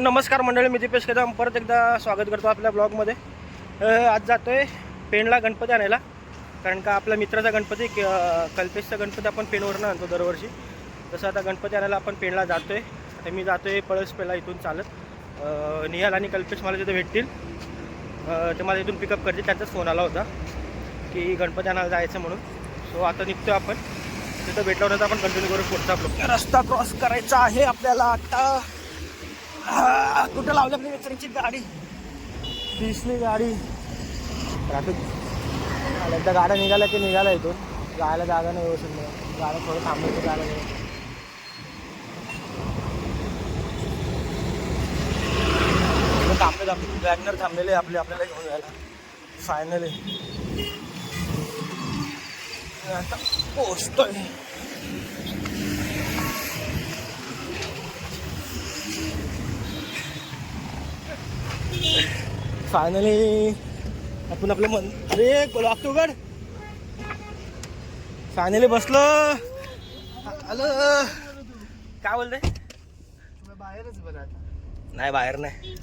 नमस्कार मंडळी, मी दीपेश कदम परत एकदा स्वागत करतो आपल्या ब्लॉगमध्ये. आज जातो आहे पेणला गणपती आणायला, कारण का आपल्या मित्राचा गणपती कल्पेशचा गणपती आपण पेणवरनं आणतो दरवर्षी. तसं आता गणपती आणायला आपण पेणला जातो आहे. आता मी जातो आहे पळसपेला इथून चालत. निहाल आणि कल्पेश मला तिथे भेटतील, ते मला इथून पिकअप करतील. त्यांचाच फोन आला होता की गणपती आणायला जायचं म्हणून. सो आता निघतो आपण, तिथं भेटल्यावर आपण कंटिन्यू करू पुढचा आपला रस्ता क्रॉस करायचा आहे आपल्याला. आता कुठं लावली आपली मित्रांची गाडी, दिसली गाडी. ट्रॅफिक एकदा गाड्या निघाल्या की निघाला इथून, जायला जागा नाही व्यवस्थित नाही. गाड्या थोडं थांबायचं जायला नाही. थांबले वॅगनर थांबलेले आपले आपल्याला घेऊन जायला. फायनली आता पोचतोय. फायनली आपण आपलं मन अरे ऑक्टोबर फायनली बसलो. हॅलो, काय बोलते? बाहेरच बरं आता. नाही बाहेर नाही,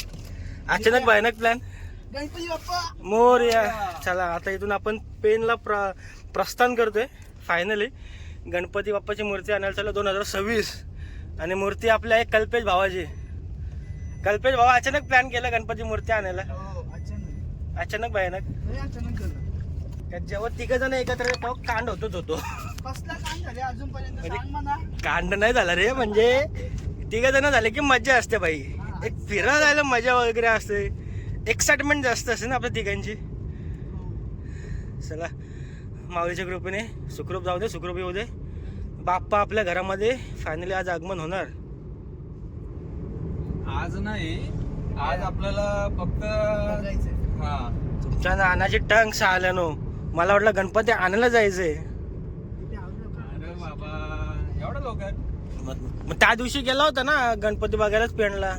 अचानक भयानक प्लॅन. गणपती बाप्पा मोरया. चला आता इथून आपण पेनला प्रस्थान करतोय. फायनली गणपती बाप्पाची मूर्ती आणायला चालू 2026. आणि मूर्ती आपल्या एक कल्पेश भावाची. कल्पेश भावा अचानक प्लॅन केला गणपती मूर्ती आणायला. अचानक भयानक. जेव्हा तिघ जण एकत्र येतो कांड होतोच होतो. कांड नाही झाला रे, म्हणजे तिघ जण झाले की मज्जा असते भाई. एक फिरायला जायला मजा वगैरे असते, एक्साइटमेंट जास्त असते ना आपल्या तिघांची. चला माऊलीच्या कृपेने सुखरूप जाऊ दे, सुखरूप येऊ दे. बाप्पा आपल्या घरामध्ये फायनली आज आगमन होणार. आज नाही, आज आपल्याला फक्त तुमच्या नानाची टंग साल्यानो. मला वाटलं गणपती आणायला जायचंय. अरे बाबा एवढं लवकर? मग त्या दिवशी गेला होता ना गणपती बघायलाच पेणला.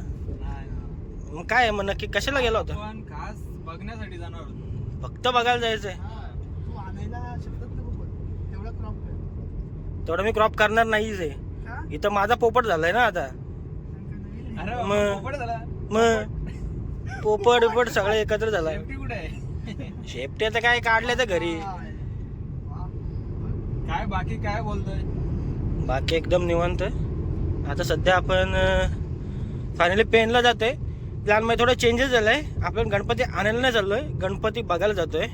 मग काय मग नक्की कशाला गेला होता? पण खास बघण्यासाठी जाणार होतो. फक्त बघायला जायचंय? तेवढं मी क्रॉप करणार नाहीच आहे. इथं माझा पोपट झालाय ना आता. अरे मग पोपट झाला. मग पोपट बिपट सगळं एकत्र झालाय. शेपटी कुठे आहे? शेपटी आता काय काढले तर घरी. काय बाकी काय बोलतोय? बाकी एकदम निवांत. आता सध्या आपण फायनली पेनला जातोय. प्लॅनमध्ये थोडं चेंजेस झालाय. आपण गणपती आणायला नाही चाललोय, गणपती बघायला जातोय.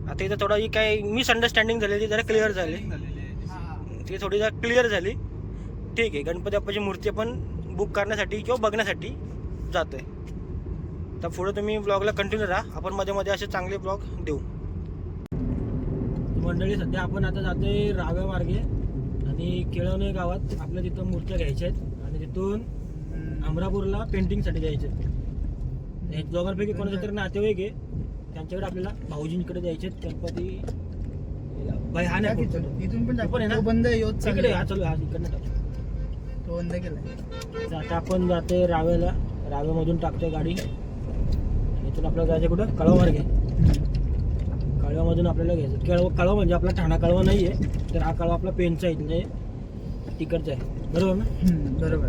आता इथं थोडा ही काय मिसअंडरस्टँडिंग झालेली जरा क्लिअर झाली. ती थोडी जरा क्लिअर झाली. ठीक आहे, गणपती बाप्पाची मूर्ती आपण बुक करण्यासाठी किंवा बघण्यासाठी जातोय. तर पुढे तुम्ही ब्लॉगला कंटिन्यू राहा. आपण मध्ये मध्ये असे चांगले ब्लॉग देऊ. मंडळी सध्या आपण आता जातोय राव्या मार्गे आणि केळवणे गावात आपल्या तिथं मूर्त्या घ्यायच्या आहेत आणि तिथून अमरापूरला पेंटिंगसाठी जायचे आहेत. एक दोघांपैकी कोणाचे तरी नातेवाईक आहे, त्यांच्याकडे आपल्याला भाऊजींकडे द्यायचे आहेत गणपती. भाई हा नाही इथून पण पण आहे ना बंद तिकडे. हा चालू, हा इकडनं टाकतो. तो बंद केलाय. आता आपण जातोय राव्याला. राव्यामधून टाकतोय गाडी. इथून आपल्याला जायचं कुठं? कळवा मार्गे. कळव्यामधून आपल्याला घ्यायचं. कळवा म्हणजे आपला ठाणा कळवा नाही आहे, तर हा कळवा आपला पेनचा आहे, म्हणजे तिकडचा आहे. बरोबर ना? बरोबर.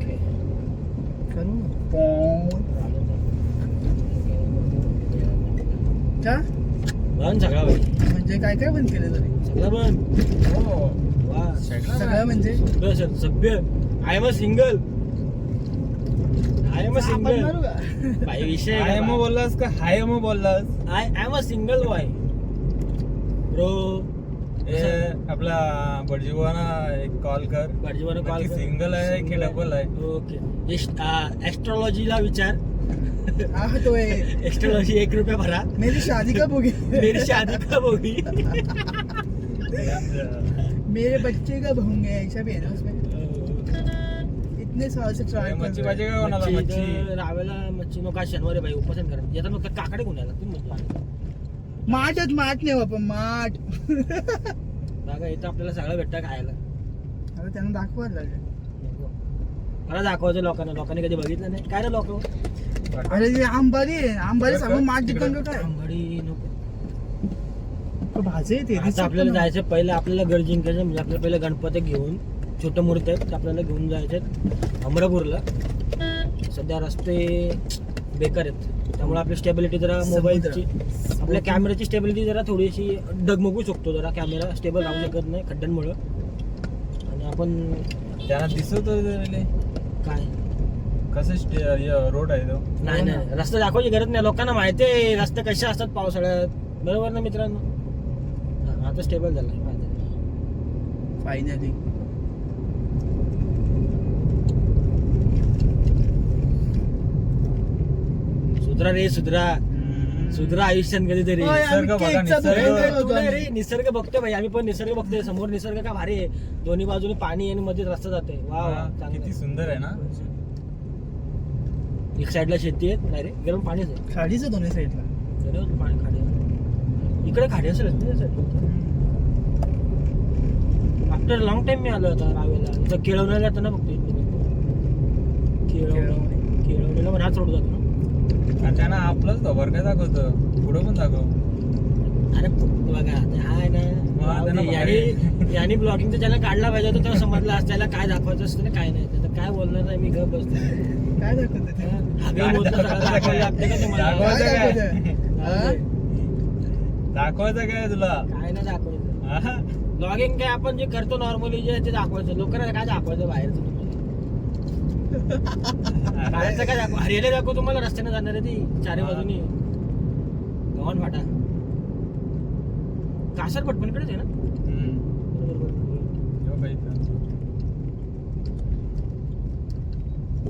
बंद सगळा भाई. म्हणजे काय काय बंद केलं तरी? सगळं बंद. हो वा सगळं म्हणजे सगळं सभ्य. I am a single. I am a single भाई. विषय हाय मग बोललास का हाय मग बोललास? I am a single boy bro. आपला बडजीवाना एक कॉल कर. बडजीवाना कॉल कर. सिंगल आहे की डबल आहे? ओके. एस्ट्रोलॉजीला विचार. हा तो आहे. एस्ट्रोलॉजी 1 रुपया भरा. मेरी शादी कब होगी? मेरी शादी कब होगी? मेरे बच्चे कब होंगे? ऐसा भी है ना उसमें. इतने साल से ट्राय मच्छी भाजी काय होणार? मच्छी रावेला मच्छी नको. शनिवारी भाई उपासन करा. येतात मग काकडे कोण यायला तुम्ही? माठ नाही बापा, माठ. बघा इथं आपल्याला सगळं भेटतं खायला. आता त्यांना दाखवायला लागेल. मला दाखवायचं लोकांना. लोकांनी कधी बघितलं नाही. काय रे लोक? अरे ते आंबारी आहे. आंबारी सांगून माठ जिंकन काय? आंबाडी नको. भाजी आहे ते. आता आपल्याला जायचं पहिलं. आपल्याला गड जिंकायचं म्हणजे आपल्याला पहिलं गणपती घेऊन छोट्या मूर्ती आहेत आपल्याला घेऊन जायचे अमरापूरला. सध्या रस्ते बेकार आहेत, त्यामुळे आपली स्टेबिलिटी जरा मोबाईलची आपल्या कॅमेराची स्टेबिलिटी जरा थोडीशी डगमगू शकतो, जरा कॅमेरा स्टेबल राहू शकत नाही खड्ड्यांमुळं. आणि आपण त्यांना दिसत काय कसं रोड आहे तो. नाही नाही रस्ते दाखवायची गरज नाही, लोकांना माहिती आहे रस्ते कसे असतात पावसाळ्यात, बरोबर ना मित्रांनो. हा, आता स्टेबल झाला फायनली. सुधरा रे सुधरा, सुधरा आयुष्यात कधीतरी. निसर्ग बघा, निसर्ग. तुला रे निसर्ग बघतोय भाई, आम्ही पण निसर्ग बघतोय. समोर निसर्ग का भारी आहे, दोन्ही बाजूने पाणी आणि मध्ये रस्ता जाते. वा वा चांगलं. किती सुंदर आहे ना. एक साईडला शेती आहे, नाही रे गरम पाणीच आहे. खाडीच दोन्ही साईडला. दोन्ही पाणी खाडी, इकडे खाडी असेल आफ्टर लॉंग टाइम मी आलो आता रावेला. इथं केळवण्याला जातो ना फक्त केळवणीला पण हात सोडून जातो ना. आणि त्यांना आपलंच खबर काय दाखवतं, पुढं पण दाखव. अरे बघा हाय त्यांना ना, याने ब्लॉगिंगचा चॅनल काढला पाहिजे होता, तेव्हा समजला असं त्याला काय दाखवायचं असतं ना काय नाही. त्याचं काय बोलणार नाही, मी गप बसतो. काय दाखवते ते? दाखवायला लागते का तुम्हाला? दाखवायचं काय काय? दाखवते? हा? दाखवायचं काय तुला. काय नाही दाखवायचं. हा? ब्लॉगिंग काय आपण जे करतो नॉर्मली जे ते दाखवायचं, लोकांना काय दाखवायचं बाहेरचं तुम्हाला. बाहेरचं काय दाखव, हरियाला दाखव तुम्हाला रस्त्याने जाणार आहे ती चारी बाजूनी गव्हाण फाटा. कासार पटपणकडेच आहे ना.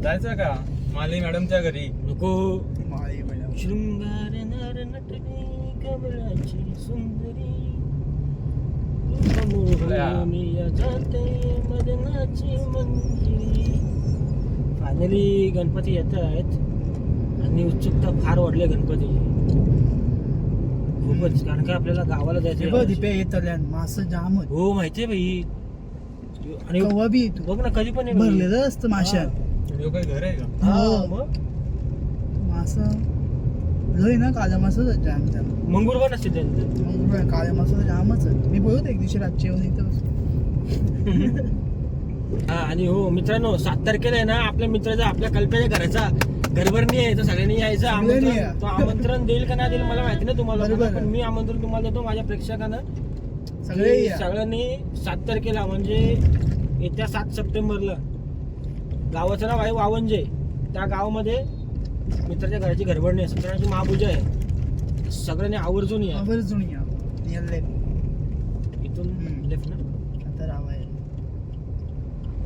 जायचं का माली मॅडमच्या घरी. नको. माळी मॅडम. शृंगार नर नटली कमलाची सुंदरी, जाते मदनाची मंदिरी. फायनली गणपती येत आहेत आणि उत्सुकता फार वाढली गणपतीची खूपच, कारण का आपल्याला गावाला जायचं. दिपे येतल्यान मासं जाम होत. हो माहितीये भाई. आणि कवा बी येतो. बघ ना कधी पण आहे भरलेलं असतं माशात. काय घर आहे का. हा, मग मासं लय ना काळ्या मासं जाम जाम. मंगूर पण असते त्यांचं. मग काळ्या मासं जामच आहे. मी बोलतो एक दिवशी रातची येऊन इथं. हा आणि हो मित्रांनो 7 तारखेला आहे ना आपल्या मित्राचा आपल्या कल्प्याच्या घराचा घरभरणी आहे, तर सगळ्यांनी यायचं. सगळ्यांनी आमंत्रण या. तो आमंत्रण देईल का नाही देईल मला माहिती नाही तुम्हाला, बरोबर. पण मी आमंत्रण तुम्हाला देतो माझ्या प्रेक्षकांना. सगळे की या. सगळ्यांनी 7 तारखेला म्हणजे येत्या 7 सप्टेंबरला गावाचं नाव आहे वावंजे, त्या गावामध्ये मित्राच्या घराची घरभरणी आहे, सत्यनारायणाची महापूजा आहे. सगळ्यांनी आवर्जून या. आवर्जून या. नियल्ले. इथून लेफ्ट ना. आता राव आहे.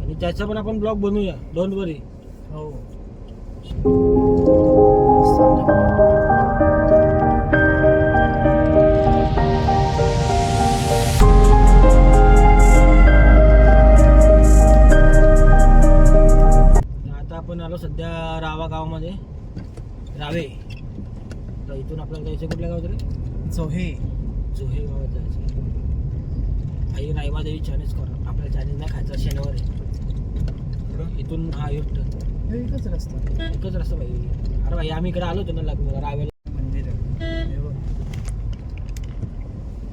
आणि त्याचा पण आपण ब्लॉग बनवूया, डोंट वरी. हो. आता आपण आलो सध्या रावा गावामध्ये, रावे. तर इथून आपल्याला जायचं कुठल्या गावात रे? जोहे. जोहे गावात जायचं. आई रायबादेवी चॅनेल्स कर, आपल्या चॅनेल नाही खायचा शनिवारी. इथून हा एकच रस्ता. एकच रस्ता भाई. अरे भाई आम्ही इकडे आलो होतो ना लग्नाला रावेला. मंदिर आहे. हे बघ.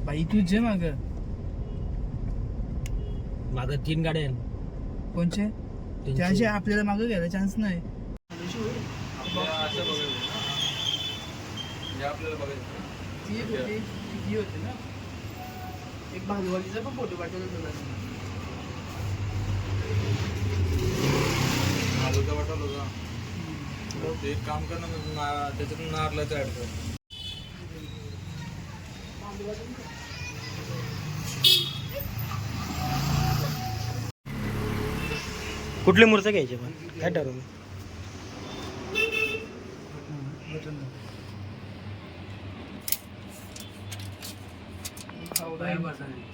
बाई तुझे माग मागं 3 गाड्या आहेत. कोणचे? तीनशे. त्याचे आपल्याला मागं घ्यायला चान्स नाही. ती होती ना एक भालवालीचा पण फोटो पाठवला तुला. एक काम कर ना, त्याच्यातून नारळाचं ऍड कर. कुठली मूर्ती घ्यायची पण काय ठरवलं?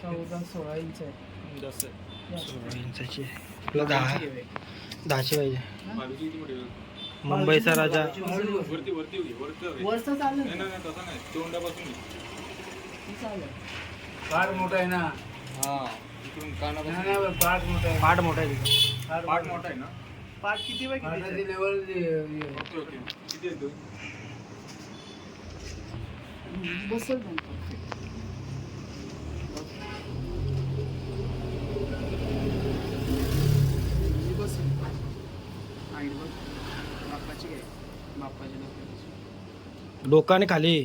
चौदा 16 इंच आहे. 16 इंचाची तुला 10ची पाहिजे. मुंबईचा राजा. वरचा चालेल. फार मोठा आहे ना. हा इकडून कानापासून पाठ मोठा आहे. पाठ मोठा आहे तिथं. पाठ मोठा आहे ना. पाठ किती बाय किती लेवल किती आहे तू. बसल डोकाने खाली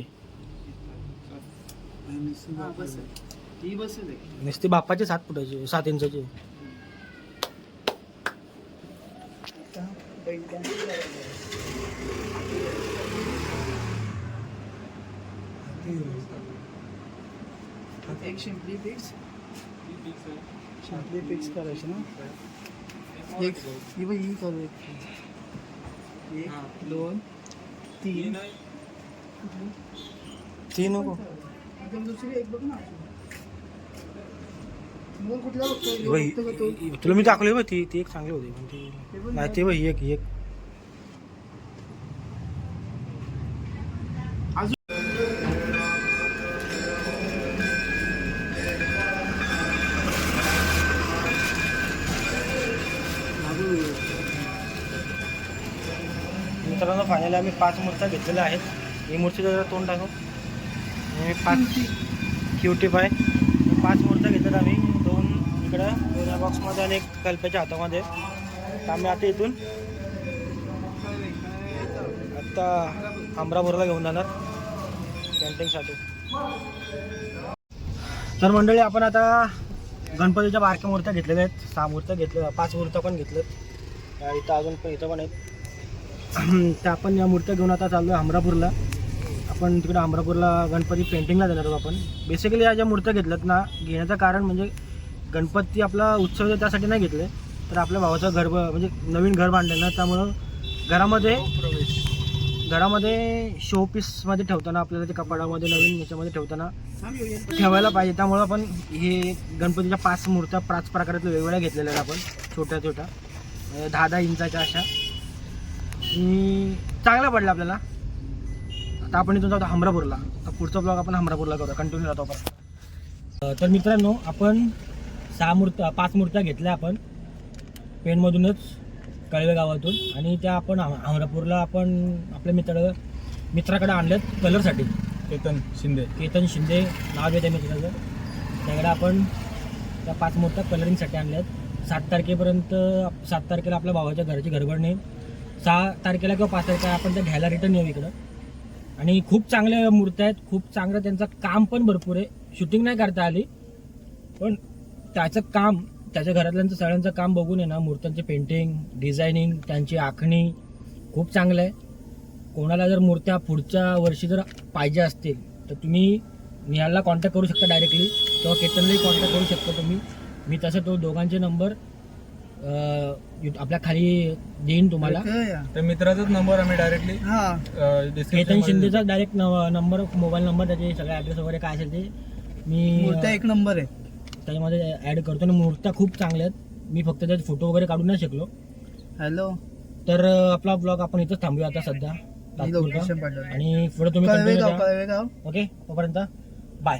ती बस नुसती बाप्पाची 7 फुटाची 7 इंचाची. एक शिंपली फिक्स करायची ना. एक ही बघ, ही करू. एक 2 3 ती नको दुसरी एक बघ ना. मग कुठला बाई, तुला मी दाखवली बघ ती एक चांगली होती पण ती नाही. ते बघ ही एक मित्रांनो फायनली आम्ही 5 मूर्त्या घेतलेल्या आहेत. ही मूर्तीचं जरा तोंड टाकू. 5 क्यूटिप आहे. 5 मूर्त्या घेतल्यात आम्ही. 2 इकडं 2 या बॉक्समध्ये आणि 1 कल्प्याच्या हातामध्ये. तर आम्ही आता इथून आता अमरापूरला घेऊन जाणार पेंटिंगसाठी. तर मंडळी आपण आता गणपतीच्या बारक्या मूर्त्या घेतलेल्या आहेत. 6 मूर्त्या घेतल्या, 5 मूर्त्या पण घेतल्यात. इथं अजून पण इथं पण आहेत. तर आपण या मूर्त्या घेऊन आता चाललो आहे अमरापूरला. आपण तिकडे अमरापूरला गणपती पेंटिंगला देणार आहोत आपण. बेसिकली या ज्या मूर्त्या घेतल्यात ना, घेण्याचं कारण म्हणजे गणपती आपला उत्सव आहे त्यासाठी नाही घेतले, तर आपल्या भावाचं घर म्हणजे नवीन घर बांधलं ना, त्यामुळं घरामध्ये शोपीसमध्ये ठेवताना आपल्याला ते कपाडामध्ये नवीन याच्यामध्ये ठेवताना ठेवायला पाहिजे. त्यामुळं आपण हे गणपतीच्या 5 मूर्त्या 5 प्रकारातल्या वेगवेगळ्या घेतलेल्या आहेत आपण. छोट्या 10-10 इंचाच्या अशा. चांगला पडला आपल्याला. आता आपण इथून जातो अमरापूरला. तर पुढचा ब्लॉग आपण अमरापूरला करूया, कंटिन्यू राहतो आपण. तर मित्रांनो, आपण 5 मूर्त्या घेतल्या आपण पेणमधूनच, कळवे गावातून. आणि त्या आपण अमरापूरला आपण आपल्या मित्राकडे आणल्यात कलरसाठी. केतन शिंदे नाव आहे त्या मित्राचं. त्याकडे आपण त्या 5 मूर्त्या कलरिंगसाठी आणल्यात. 7 तारखेला आपल्या भावाच्या घराची घरभरणी. 6 तारखेला किंवा 5 तारखेला आपण त्या घ्यायला रिटर्न येऊ इकडं. आणि खूप चांगल्या मूर्त्या आहेत, खूप चांगलं त्यांचं काम पण भरपूर आहे. शूटिंग नाही करता आली, पण त्याचं काम, त्याच्या घरातल्यांचं सगळ्यांचं काम बघून आहे ना, मूर्त्यांचे पेंटिंग, डिझायनिंग, त्यांची आखणी खूप चांगलं आहे. कोणाला जर मूर्त्या पुढच्या वर्षी जर पाहिजे असतील तर तुम्ही निहालला कॉन्टॅक्ट करू शकता डायरेक्टली, किंवा केतनलाही कॉन्टॅक्ट करू शकता तुम्ही. मी तसं तो दोघांचे नंबर आपल्या खाली देईन तुम्हाला. त्या मित्राचाच नंबर आम्ही डायरेक्टली केतन शिंदेचा डायरेक्ट नंबर, मोबाईल नंबर, त्याचे सगळे ॲड्रेस वगैरे काय असेल ते मी मूर्त्या 1 नंबर आहे त्याच्यामध्ये ॲड करतो. आणि मूर्त्या खूप चांगल्या आहेत. मी फक्त त्याचे फोटो वगैरे काढून नाही शकलो. हॅलो. तर आपला ब्लॉग आपण इथंच थांबूया आता सध्या. आणि पुढे तुम्ही कळवेगाव. ओके, तोपर्यंत बाय.